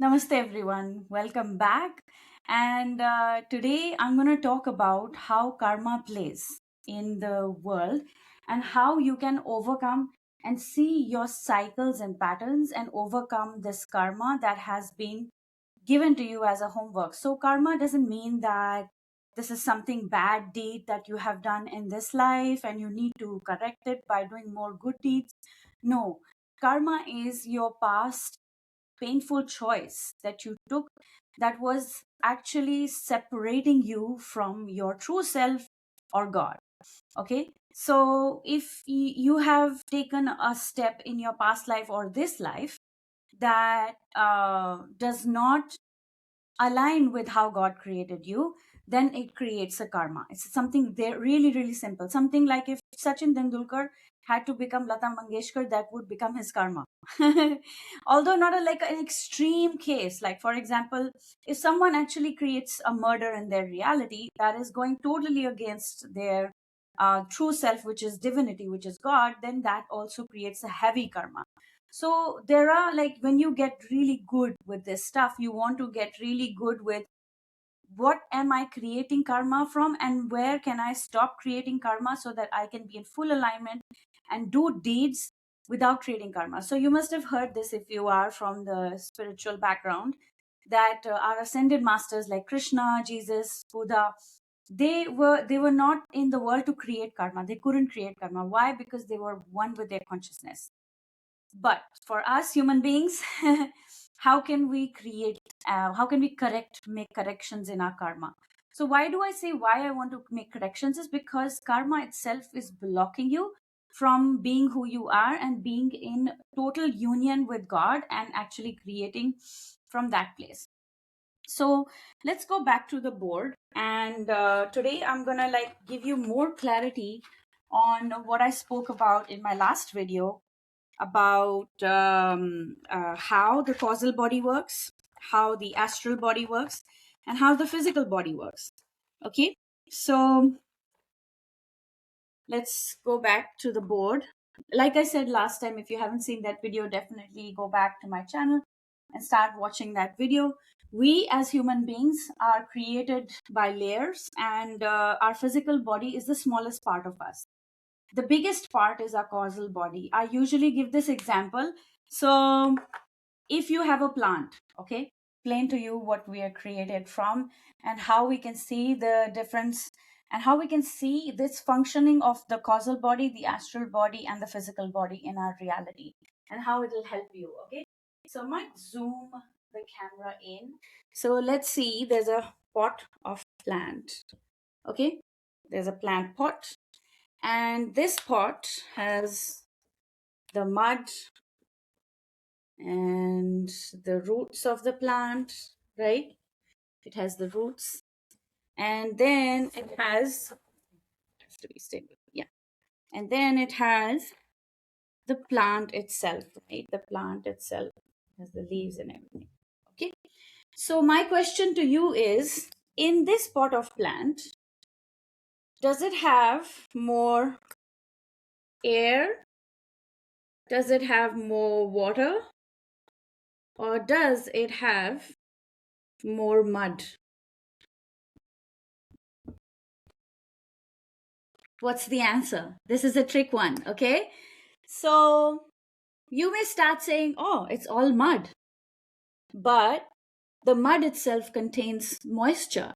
Namaste, everyone. Welcome back. And today I'm going to talk about how karma plays in the world and how you can overcome and see your cycles and patterns and overcome this karma that has been given to you as a homework. So, karma doesn't mean that this is something bad deed that you have done in this life and you need to correct it by doing more good deeds. No, karma is your past painful choice that you took that was actually separating you from your true self or God. Okay. So if you have taken a step in your past life or this life that does not align with how God created you, then it creates a karma. It's something there really, really simple. Something like if Sachin Tendulkar had to become Lata Mangeshkar, that would become his karma. Although not like an extreme case. Like, for example, if someone actually creates a murder in their reality, that is going totally against their true self, which is divinity, which is God, then that also creates a heavy karma. So there are, like, when you get really good with this stuff, you want to get really good with what am I creating karma from and where can I stop creating karma so that I can be in full alignment and do deeds without creating karma. So you must have heard this if you are from the spiritual background, that our ascended masters like Krishna, Jesus, Buddha, they were not in the world to create karma. They couldn't create karma. Why? Because they were one with their consciousness. But for us human beings, how can we create, how can we make corrections in our karma? So why do I say why I want to make corrections is because karma itself is blocking you from being who you are and being in total union with God and actually creating from that place. So let's go back to the board, and today I'm gonna like give you more clarity on what I spoke about in my last video about how the causal body works, how the astral body works, and how the physical body works. Okay, so let's go back to the board. Like I said last time, if you haven't seen that video, definitely go back to my channel and start watching that video. We as human beings are created by layers, and our physical body is the smallest part of us. The biggest part is our causal body. I usually give this example. So if you have a plant, okay, explain to you what we are created from and how we can see the difference and how we can see this functioning of the causal body, the astral body, and the physical body in our reality, and how it will help you. Okay, so I might zoom the camera in. So let's see, there's a pot of plant. Okay, there's a plant pot, and this pot has the mud and the roots of the plant, right? It has the roots, and then it has to be stable, yeah. And then it has the plant itself, right? The plant itself has the leaves and everything. Okay. So my question to you is, in this pot of plant, does it have more air? Does it have more water? Or does it have more mud? What's the answer? This is a trick one, okay? So you may start saying, oh, it's all mud. But the mud itself contains moisture.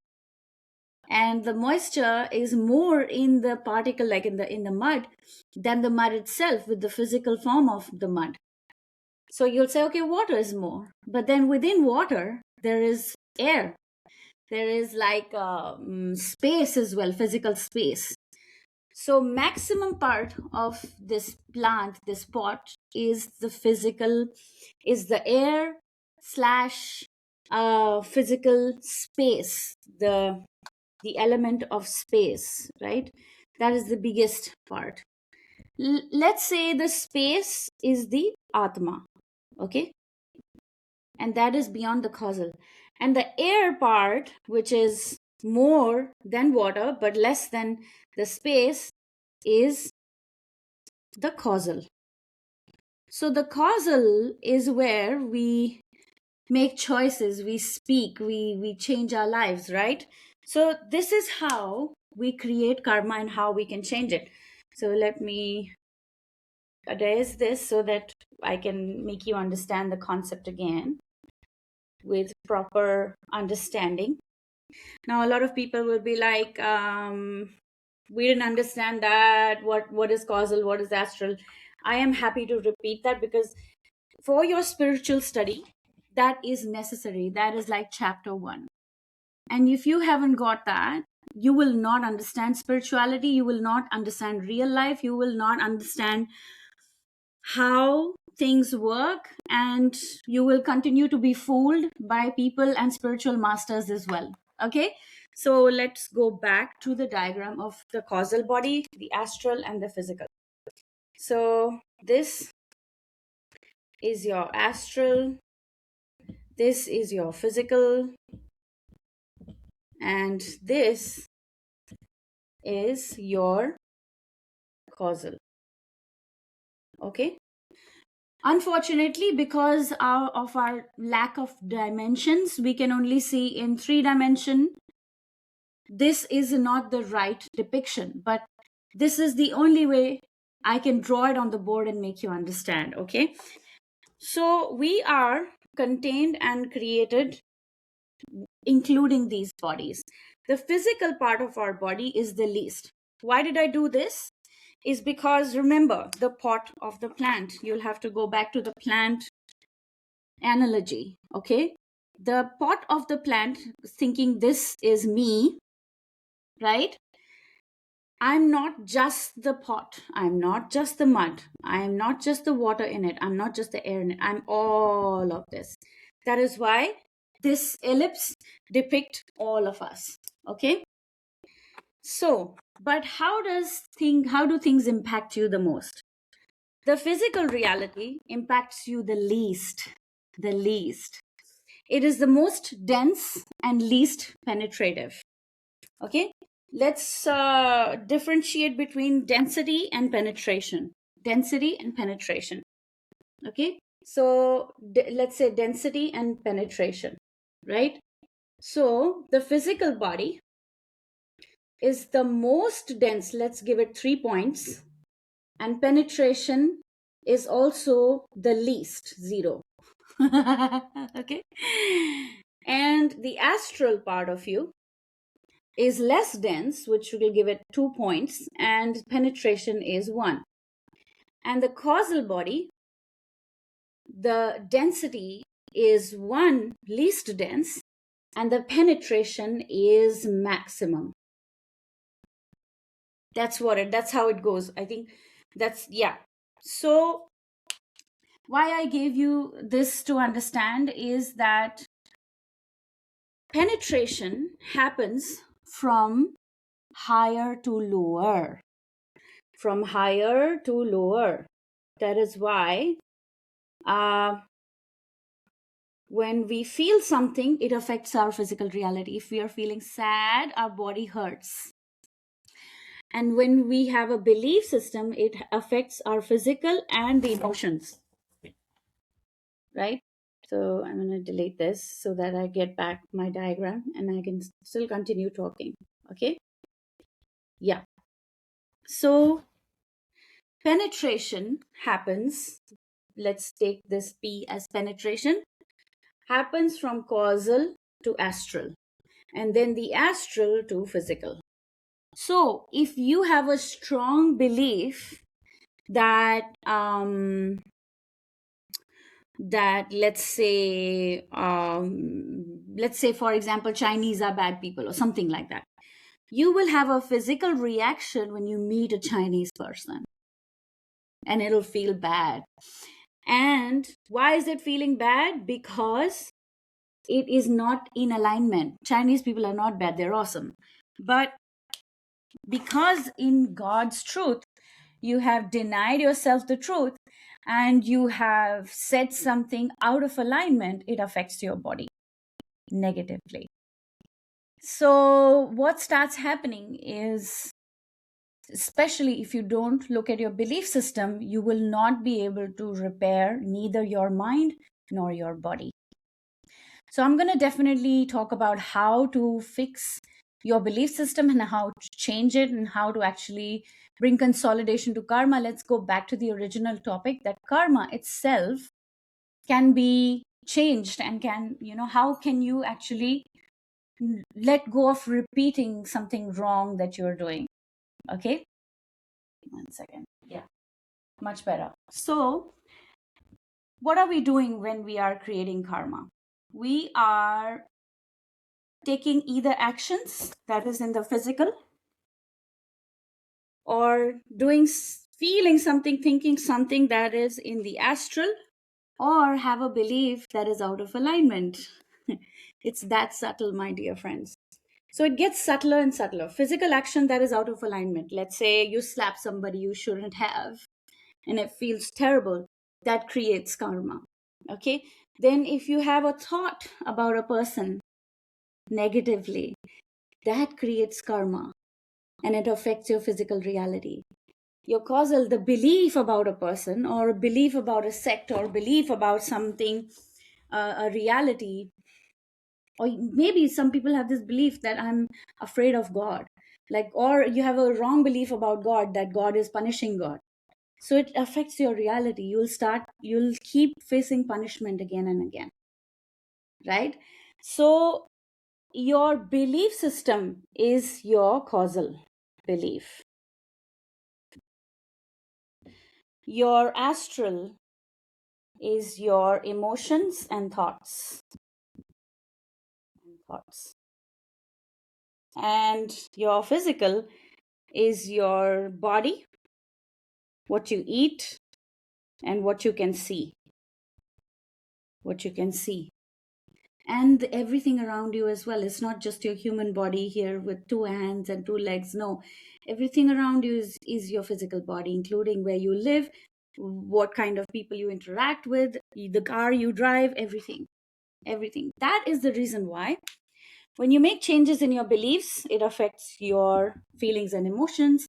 And the moisture is more in the particle, like in the mud, than the mud itself with the physical form of the mud. So you'll say, okay, water is more. But then within water, there is air. There is like space as well, physical space. So maximum part of this plant, this pot, is the physical, is the air slash physical space, the element of space, right? That is the biggest part. Let's say the space is the atma, okay, and that is beyond the causal. And the air part, which is more than water but less than the space, is the causal. So the causal is where we make choices, we speak, we change our lives, right? So this is how we create karma and how we can change it. So let me erase this so that I can make you understand the concept again with proper understanding. Now, a lot of people will be like, we didn't understand that. What is causal? What is astral? I am happy to repeat that because for your spiritual study, that is necessary. That is like chapter one. And if you haven't got that, you will not understand spirituality. You will not understand real life. You will not understand how things work, and you will continue to be fooled by people and spiritual masters as well. Okay, so let's go back to the diagram of the causal body, the astral, and the physical. So this is your astral, this is your physical, and this is your causal. Okay, unfortunately, because of our lack of dimensions, we can only see in 3 dimension. This is not the right depiction, but this is the only way I can draw it on the board and make you understand. Okay, so we are contained and created including these bodies. The physical part of our body is the least. Why did I do this? Is because remember the pot of the plant. You'll have to go back to the plant analogy. Okay, the pot of the plant, thinking this is me, right? I'm not just the pot. I'm not just the mud. I'm not just the water in it. I'm not just the air in it. I'm all of this. That is why this ellipse depict all of us. Okay. So, but how do things impact you the most? The physical reality impacts you the least. The least. It is the most dense and least penetrative. Okay, let's differentiate between density and penetration. Density and penetration. Okay, so let's say density and penetration, right? So the physical body is the most dense. Let's give it 3 points. And penetration is also the least, 0. Okay, and the astral part of you is less dense, which will give it 2 points, and penetration is 1. And the causal body, the density is 1, least dense, and the penetration is maximum. That's how it goes. I think that's, yeah. So why I gave you this to understand is that penetration happens from higher to lower. From higher to lower. That is why when we feel something, it affects our physical reality. If we are feeling sad, our body hurts. And when we have a belief system, it affects our physical and the emotions. Right? So I'm going to delete this so that I get back my diagram and I can still continue talking. Okay? Yeah. So penetration happens, let's take this P as penetration, happens from causal to astral, and then the astral to physical. So if you have a strong belief that let's say for example Chinese are bad people or something like that, you will have a physical reaction when you meet a Chinese person, and it'll feel bad. And why is it feeling bad? Because it is not in alignment. Chinese people are not bad, they're awesome. But because in God's truth, you have denied yourself the truth and you have said something out of alignment, it affects your body negatively. So, what starts happening is, especially if you don't look at your belief system, you will not be able to repair neither your mind nor your body. So I'm going to definitely talk about how to fix your belief system and how to change it and how to actually bring consolidation to karma. Let's go back to the original topic, that karma itself can be changed, and can, how can you actually let go of repeating something wrong that you're doing. Okay, 1 second. Yeah, much better. So what are we doing when we are creating karma? We are taking either actions that is in the physical, or feeling something, thinking something that is in the astral, or have a belief that is out of alignment. It's that subtle, my dear friends. So it gets subtler and subtler. Physical action that is out of alignment. Let's say you slap somebody you shouldn't have, and it feels terrible. That creates karma. Okay. Then if you have a thought about a person negatively, that creates karma, and it affects your physical reality. Your causal, the belief about a person, or belief about a sect, or belief about something, a reality, or maybe some people have this belief that I'm afraid of God, like, or you have a wrong belief about God, that God is punishing God. So it affects your reality. You'll keep facing punishment again and again, right? So your belief system is your causal belief. Your astral is your emotions and thoughts. And your physical is your body, what you eat, and what you can see. What you can see. And everything around you as well. It's not just your human body here with two hands and two legs. No, everything around you is your physical body, including where you live, what kind of people you interact with, the car you drive, everything. Everything. That is the reason why when you make changes in your beliefs, it affects your feelings and emotions,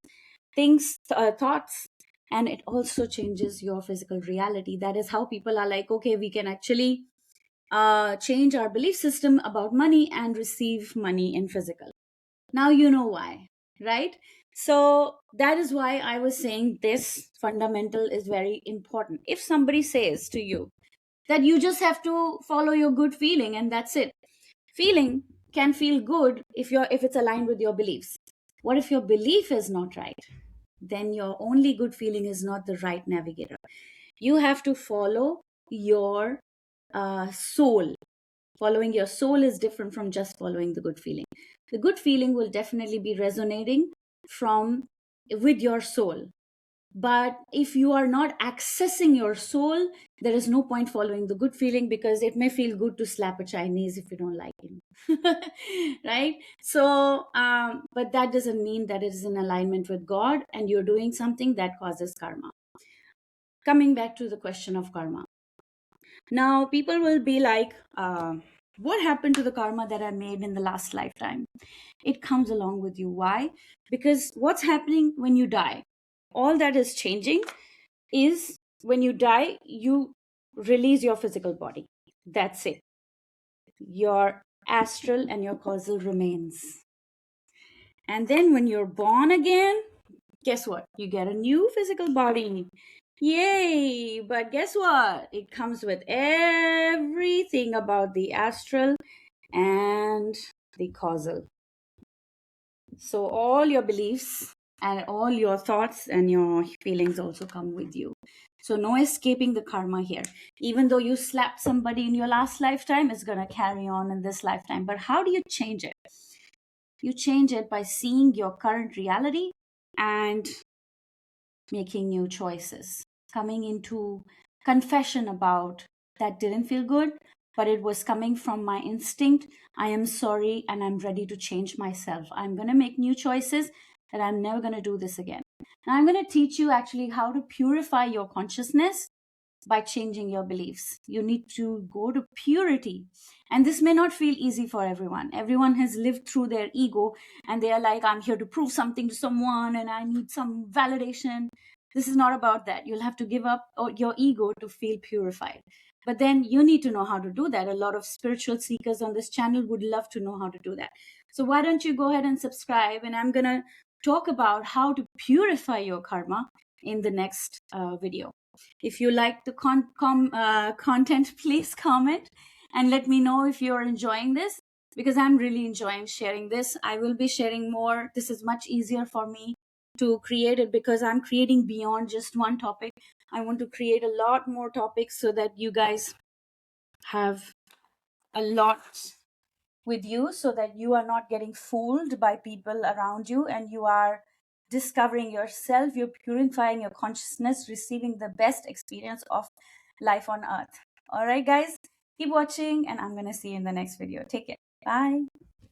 thoughts, and it also changes your physical reality. That is how people are like, okay, we can actually change our belief system about money and receive money in physical. Now you know why, right? So that is why I was saying this fundamental is very important. If somebody says to you that you just have to follow your good feeling and that's it, feeling can feel good if it's aligned with your beliefs. What if your belief is not right? Then your only good feeling is not the right navigator. You have to follow your soul. Following your soul is different from just following the good feeling. The good feeling will definitely be resonating from with your soul. But if you are not accessing your soul, there is no point following the good feeling, because it may feel good to slap a Chinese if you don't like him. Right? So but that doesn't mean that it is in alignment with God and you're doing something that causes karma. Coming back to the question of karma, now people will be like, what happened to the karma that I made in the last lifetime? It comes along with you. Why? Because what's happening when you die, all that is changing is when you die, you release your physical body. That's it. Your astral and your causal remains. And then when you're born again, guess what? You get a new physical body. Yay! But guess what? It comes with everything about the astral and the causal. So all your beliefs and all your thoughts and your feelings also come with you. So no escaping the karma here. Even though you slapped somebody in your last lifetime, it's going to carry on in this lifetime. But how do you change it? You change it by seeing your current reality and making new choices, coming into confession about that didn't feel good, but it was coming from my instinct. I am sorry and I'm ready to change myself. I'm going to make new choices, that I'm never going to do this again. And I'm going to teach you actually how to purify your consciousness by changing your beliefs. You need to go to purity. And this may not feel easy for everyone. Everyone has lived through their ego and they are like, I'm here to prove something to someone and I need some validation. This is not about that. You'll have to give up your ego to feel purified. But then you need to know how to do that. A lot of spiritual seekers on this channel would love to know how to do that. So why don't you go ahead and subscribe? And I'm going to talk about how to purify your karma in the next video. If you like the content, please comment and let me know if you're enjoying this, because I'm really enjoying sharing this. I will be sharing more. This is much easier for me to create it because I'm creating beyond just one topic. I want to create a lot more topics so that you guys have a lot with you, so that you are not getting fooled by people around you and you are discovering yourself, you're purifying your consciousness, receiving the best experience of life on earth. All right, guys, keep watching and I'm going to see you in the next video. Take care. Bye.